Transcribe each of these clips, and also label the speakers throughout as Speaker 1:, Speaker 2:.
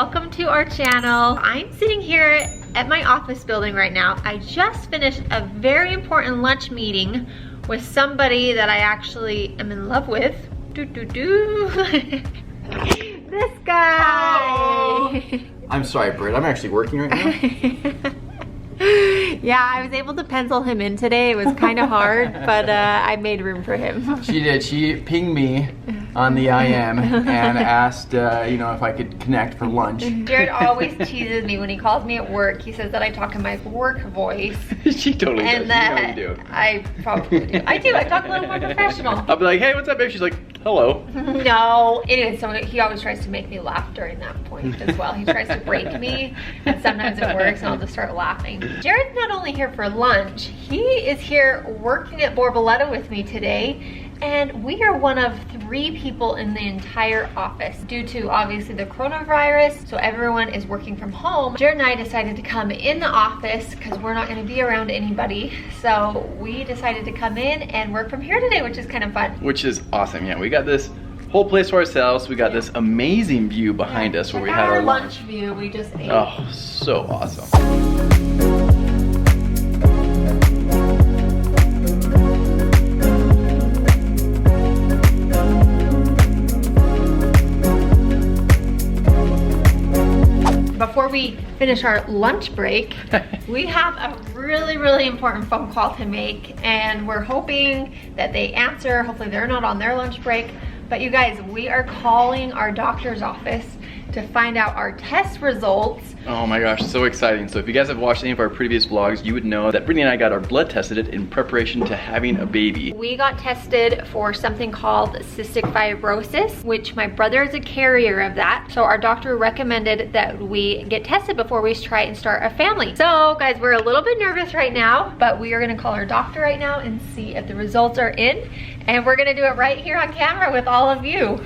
Speaker 1: welcome to our channel. I'm sitting here at my office building right now. I just finished a very important lunch meeting with somebody that I actually am in love with. This guy.
Speaker 2: Oh. I'm sorry, Britt. I'm actually working right now.
Speaker 1: Yeah, I was able to pencil him in today. It was kind of hard, but I made room for him.
Speaker 2: She did. She pinged me on the IM and asked, you know, if I could connect for lunch.
Speaker 1: Jared always teases me when he calls me at work. He says that I talk in my work voice.
Speaker 2: She totally does.
Speaker 1: And that
Speaker 2: you know you do.
Speaker 1: I probably do. I do. I talk a little more professional.
Speaker 2: I'll be like, hey, what's up, babe? She's like, hello.
Speaker 1: No. Anyway, so he always tries to make me laugh during that point as well. He tries to break me, and sometimes it works, and I'll just start laughing. Jared's not only here for lunch, he is here working at Borboleta with me today. And we are one of 3 people in the entire office due to obviously the coronavirus. So everyone is working from home. Jared and I decided to come in the office because we're not going to be around anybody. So we decided to come in and work from here today, which is kind of fun.
Speaker 3: Which is awesome. Yeah, we got this whole place to ourselves. We got this amazing view behind us where we had our lunch
Speaker 1: view. We just ate.
Speaker 3: Oh, so awesome.
Speaker 1: Before we finish our lunch break, we have a really important phone call to make, and we're hoping that they answer. Hopefully they're not on their lunch break. But you guys, we are calling our doctor's office to find out our test results.
Speaker 3: Oh my gosh, so exciting. So if you guys have watched any of our previous vlogs, you would know that Brittany and I got our blood tested in preparation to having a baby.
Speaker 1: We got tested for something called cystic fibrosis, which my brother is a carrier of that. So our doctor recommended that we get tested before we try and start a family. So guys, we're a little bit nervous right now, but we are gonna call our doctor right now and see if the results are in. And we're gonna do it right here on camera with all of you.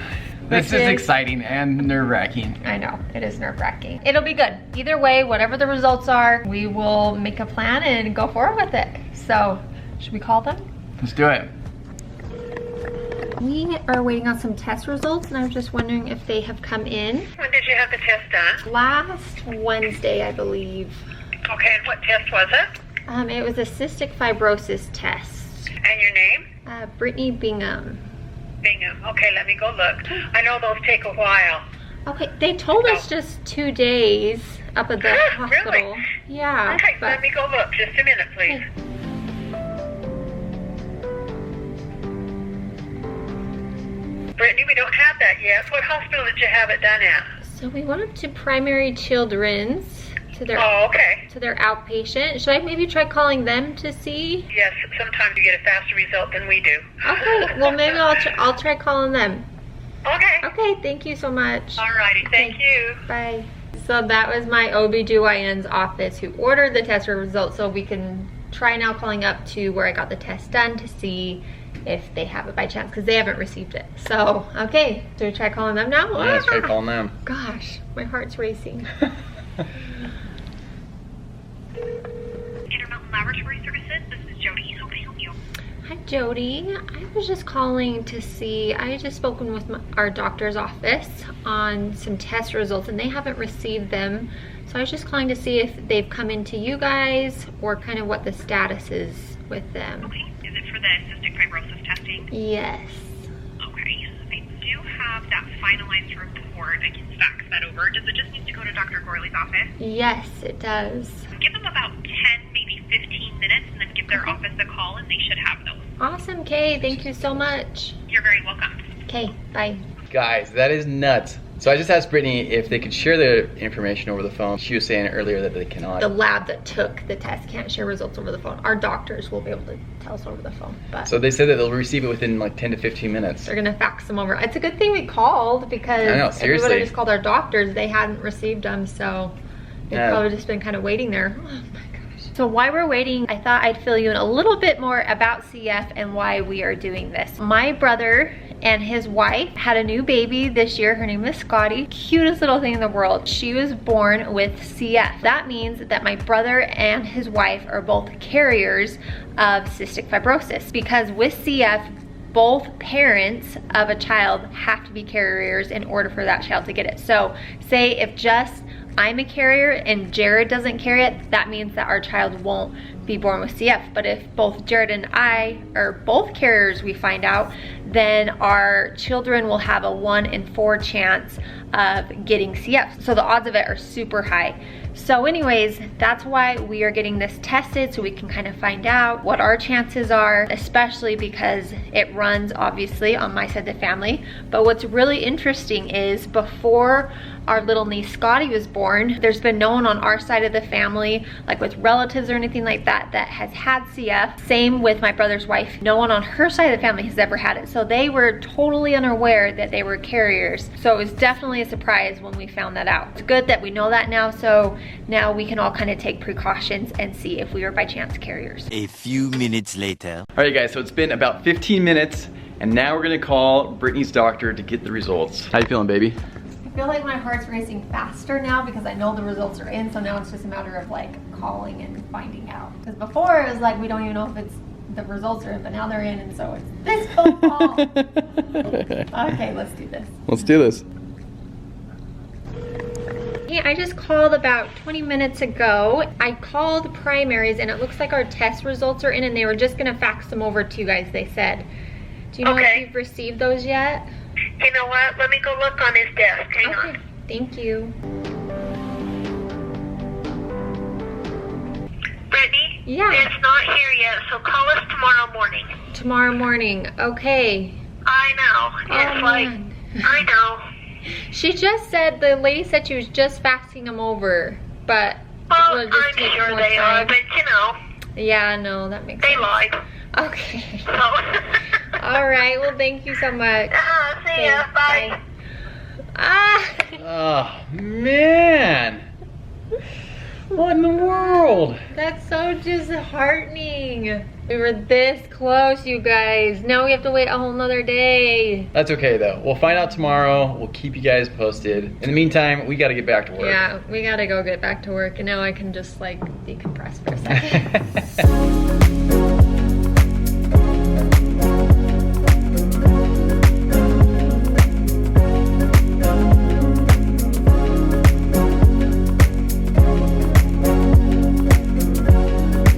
Speaker 2: This is exciting and nerve-wracking.
Speaker 1: I know, it is nerve-wracking. It'll be good. Either way, whatever the results are, we will make a plan and go forward with it. So, should we call them?
Speaker 2: Let's do it.
Speaker 1: We are waiting on some test results, and I was just wondering if they have come in.
Speaker 4: When did you have the test done?
Speaker 1: Last Wednesday, I believe.
Speaker 4: Okay, and what test was it?
Speaker 1: It was a cystic fibrosis test.
Speaker 4: And your name?
Speaker 1: Brittany Bingham.
Speaker 4: Bingham. Okay, let me go look. I know those take a while.
Speaker 1: Okay, they told us just 2 days up at the hospital.
Speaker 4: Really?
Speaker 1: Yeah.
Speaker 4: Okay,
Speaker 1: but
Speaker 4: let me go look. Just a minute, please.
Speaker 1: Okay.
Speaker 4: Brittany, we don't have that yet. What hospital did you have it done at?
Speaker 1: So we went up to Primary Children's to their to their outpatient. Should I maybe try calling them to see?
Speaker 4: Yes, sometimes you get a faster result than we do.
Speaker 1: Okay, well maybe I'll try calling them.
Speaker 4: Okay.
Speaker 1: Okay, thank you so much.
Speaker 4: Alrighty, thank you.
Speaker 1: Bye. So that was my OBGYN's office who ordered the test results, so we can try now calling up to where I got the test done to see if they have it by chance, because they haven't received it. So, okay, do we try calling them now?
Speaker 3: Yeah, let's try calling them.
Speaker 1: Gosh, my heart's racing.
Speaker 4: Intermountain Laboratory Services, this is Jody. How can I help you?
Speaker 1: Hi Jody, I was just calling to see, I just spoken with our doctor's office on some test results and they haven't received them. So I was just calling to see if they've come into you guys or kind of what the status is with them.
Speaker 4: Okay, is it for the cystic fibrosis testing?
Speaker 1: Yes.
Speaker 4: Okay, I do have that finalized report. I can fax that over. Does it just need to go to Dr. Gorley's office?
Speaker 1: Yes, it does.
Speaker 4: Give them about 10, maybe 15 minutes, and then give their office a call, and they should have those.
Speaker 1: Awesome, Kay. Thank you so much.
Speaker 4: You're very welcome.
Speaker 1: Okay, bye.
Speaker 3: Guys, that is nuts. So I just asked Brittany if they could share their information over the phone. She was saying earlier that they cannot.
Speaker 1: The lab that took the test can't share results over the phone. Our doctors will be able to tell us over the phone. But
Speaker 3: So they said that they'll receive it within like 10 to 15 minutes.
Speaker 1: they're gonna fax them over. It's a good thing we called because
Speaker 3: I know,
Speaker 1: if we
Speaker 3: seriously.
Speaker 1: would have just called our doctors, they hadn't received them, so they've
Speaker 3: Yeah.
Speaker 1: probably just been kind of waiting there. Oh my gosh. So while we're waiting, I thought I'd fill you in a little bit more about CF and why we are doing this. My brother and his wife had a new baby this year. Her name is Scotty. Cutest little thing in the world. She was born with CF. That means that my brother and his wife are both carriers of cystic fibrosis, because with CF, both parents of a child have to be carriers in order for that child to get it. So say if just I'm a carrier and Jared doesn't carry it, that means that our child won't be born with CF. But if both Jared and I are both carriers, we find out, then our children will have a 1 in 4 chance of getting CF. So the odds of it are super high. So anyways, that's why we are getting this tested, so we can kind of find out what our chances are, especially because it runs obviously on my side of the family. But what's really interesting is before our little niece Scotty was born, there's been no one on our side of the family, like with relatives or anything like that, that has had CF. Same with my brother's wife. No one on her side of the family has ever had it. So they were totally unaware that they were carriers. So it was definitely a surprise when we found that out. It's good that we know that now, so now we can all kind of take precautions and see if we are by chance carriers.
Speaker 5: A few minutes later.
Speaker 3: All right, guys, so it's been about 15 minutes, and now we're gonna call Brittany's doctor to get the results. How you feeling, baby?
Speaker 1: I feel like my heart's racing faster now because I know the results are in, so now it's just a matter of like calling and finding out. Because before it was like we don't even know if it's the results are in, but now they're in, and so it's this phone call. Okay, let's do this.
Speaker 3: Let's do this.
Speaker 1: Hey, I just called about 20 minutes ago. I called primaries and it looks like our test results are in, and they were just gonna fax them over to you guys, they said. Do you know if you've received those yet?
Speaker 4: You know what? Let me go look on his desk. Hang on.
Speaker 1: Thank you.
Speaker 4: Brittany?
Speaker 1: Yeah.
Speaker 4: It's not here yet, so call us tomorrow morning.
Speaker 1: Tomorrow morning, okay.
Speaker 4: I know. It's
Speaker 1: man.
Speaker 4: I know.
Speaker 1: She just said, the lady said she was just faxing them over, but
Speaker 4: Well,
Speaker 1: it'll just
Speaker 4: I'm
Speaker 1: take
Speaker 4: sure
Speaker 1: more
Speaker 4: they
Speaker 1: time.
Speaker 4: are, but you know,
Speaker 1: Yeah, no, that makes
Speaker 4: they
Speaker 1: sense.
Speaker 4: lied.
Speaker 1: Okay.
Speaker 4: So.
Speaker 1: All right, well, thank you so much.
Speaker 4: See ya. Bye.
Speaker 1: Ah!
Speaker 3: Oh, man. What in the world?
Speaker 1: That's so disheartening. We were this close, you guys. Now we have to wait a whole nother day.
Speaker 3: That's okay, though. We'll find out tomorrow. We'll keep you guys posted. In the meantime, we gotta get back to work.
Speaker 1: Yeah, we gotta go get back to work, and now I can just like decompress for a second.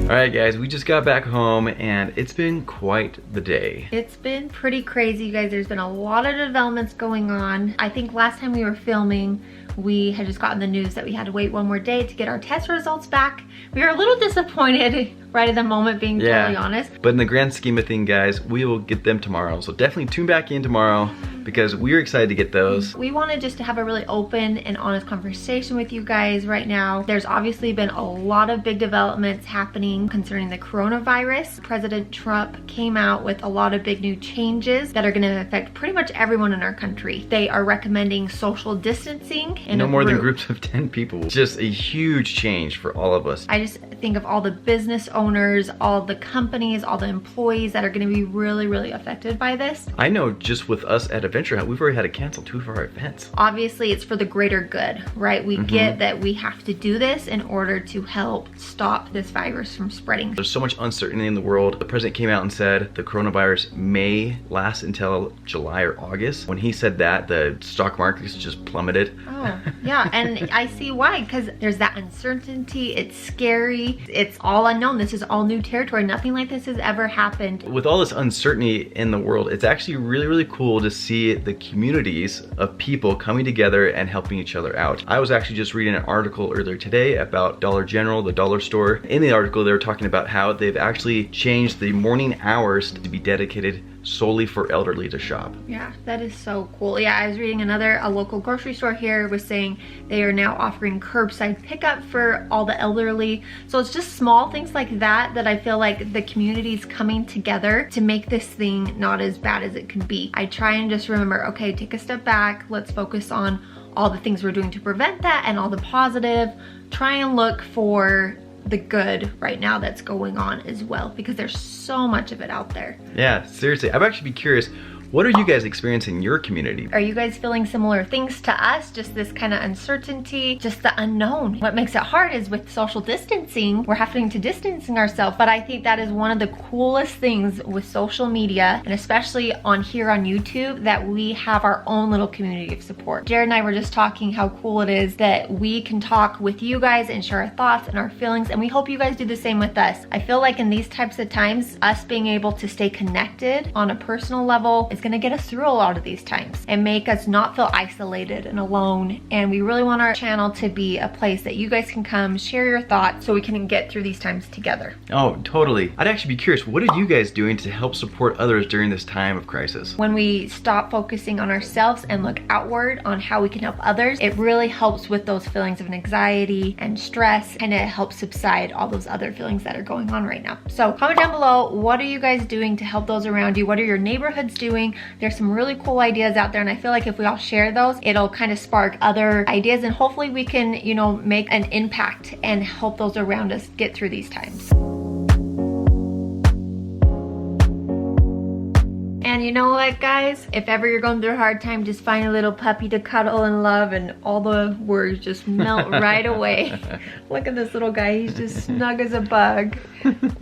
Speaker 3: Alright guys, we just got back home and it's been quite the day.
Speaker 1: It's been pretty crazy, you guys. There's been a lot of developments going on. I think last time we were filming, we had just gotten the news that we had to wait one more day to get our test results back. We were a little disappointed right at the moment, being totally honest.
Speaker 3: But in the grand scheme of things, guys, we will get them tomorrow. So definitely tune back in tomorrow because we're excited to get those.
Speaker 1: We wanted just to have a really open and honest conversation with you guys right now. There's obviously been a lot of big developments happening concerning the coronavirus. President Trump came out with a lot of big new changes that are going to affect pretty much everyone in our country. They are recommending social distancing in
Speaker 3: No
Speaker 1: a
Speaker 3: more than
Speaker 1: group.
Speaker 3: groups of 10 people. Just a huge change for all of us.
Speaker 1: I just think of all the business owners, all the companies, all the employees that are going to be really, really affected by this.
Speaker 3: I know just with us at Adventure Hunt, we've already had to cancel 2 of our events.
Speaker 1: Obviously, it's for the greater good, right? We get that we have to do this in order to help stop this virus from spreading.
Speaker 3: There's so much uncertainty in the world. The president came out and said the coronavirus may last until July or August. When he said that, the stock markets just plummeted.
Speaker 1: Oh, yeah, and I see why, because there's that uncertainty. It's scary. It's all unknown. This is all new territory. Nothing like this has ever happened.
Speaker 3: With all this uncertainty in the world, it's actually really, really cool to see the communities of people coming together and helping each other out. I was actually just reading an article earlier today about Dollar General, the dollar store. In the article, they were talking about how they've actually changed the morning hours to be dedicated solely for elderly to shop.
Speaker 1: Yeah, that is so cool. Yeah, I was reading a local grocery store here was saying they are now offering curbside pickup for all the elderly. So it's just small things like that that I feel like the community's coming together to make this thing not as bad as it can be. I try and just remember, okay, take a step back. Let's focus on all the things we're doing to prevent that and all the positive. Try and look for the good right now that's going on as well, because there's so much of it out there.
Speaker 3: Yeah, seriously, I'd actually be curious, What are you guys experiencing in your community?
Speaker 1: Are you guys feeling similar things to us? Just this kind of uncertainty, just the unknown. What makes it hard is with social distancing, we're having to distancing ourselves. But I think that is one of the coolest things with social media, and especially on here on YouTube, that we have our own little community of support. Jared and I were just talking how cool it is that we can talk with you guys and share our thoughts and our feelings, and we hope you guys do the same with us. I feel like in these types of times, us being able to stay connected on a personal level is gonna get us through a lot of these times and make us not feel isolated and alone. And we really want our channel to be a place that you guys can come share your thoughts so we can get through these times together.
Speaker 3: Oh, totally. I'd actually be curious, what are you guys doing to help support others during this time of crisis?
Speaker 1: When we stop focusing on ourselves and look outward on how we can help others, it really helps with those feelings of anxiety and stress, and it helps subside all those other feelings that are going on right now. So comment down below, what are you guys doing to help those around you? What are your neighborhoods doing? There's some really cool ideas out there, and I feel like if we all share those, it'll kind of spark other ideas, and hopefully we can, you know, make an impact and help those around us get through these times. And you know what, guys? If ever you're going through a hard time, just find a little puppy to cuddle and love, and all the worries just melt right away. Look at this little guy. He's just snug as a bug.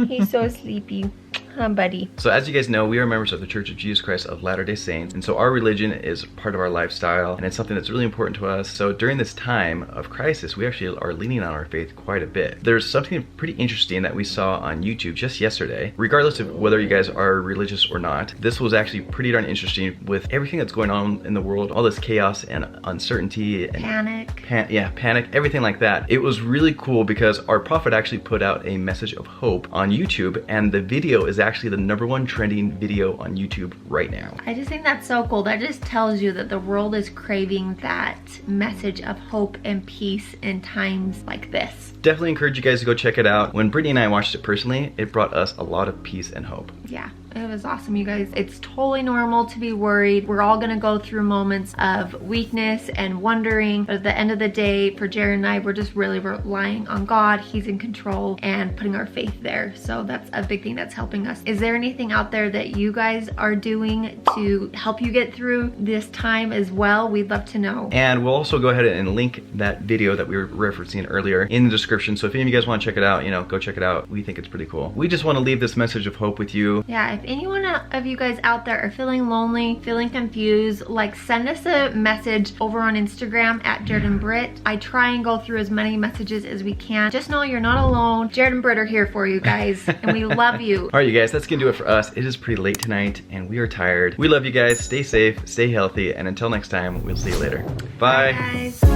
Speaker 1: He's so sleepy. Buddy.
Speaker 3: So as you guys know, we are members of the Church of Jesus Christ of Latter-day Saints, and so our religion is part of our lifestyle, and it's something that's really important to us. So during this time of crisis, we actually are leaning on our faith quite a bit. There's something pretty interesting that we saw on YouTube just yesterday. Regardless of whether you guys are religious or not, this was actually pretty darn interesting with everything that's going on in the world, all this chaos and uncertainty and panic, everything like that. It was really cool because our prophet actually put out a message of hope on YouTube, and the video is actually the #1 trending video on YouTube right now.
Speaker 1: I just think that's so cool. That just tells you that the world is craving that message of hope and peace in times like this.
Speaker 3: Definitely encourage you guys to go check it out. When Brittany and I watched it personally, it brought us a lot of peace and hope.
Speaker 1: Yeah, it was awesome, you guys. It's totally normal to be worried. We're all gonna go through moments of weakness and wondering, but at the end of the day, for Jared and I, we're just really relying on God. He's in control, and putting our faith there. So that's a big thing that's helping us. Is there anything out there that you guys are doing to help you get through this time as well? We'd love to know.
Speaker 3: And we'll also go ahead and link that video that we were referencing earlier in the description. So if any of you guys want to check it out, you know, go check it out. We think it's pretty cool. We just want to leave this message of hope with you.
Speaker 1: Yeah, if anyone of you guys out there are feeling lonely, feeling confused, like send us a message over on Instagram at Jared and Britt. I try and go through as many messages as we can. Just know you're not alone. Jared and Britt are here for you guys, and we love you.
Speaker 3: All right, you guys, that's gonna do it for us. It is pretty late tonight, and we are tired. We love you guys. Stay safe, stay healthy, and until next time, we'll see you later. Bye.
Speaker 1: Bye, guys.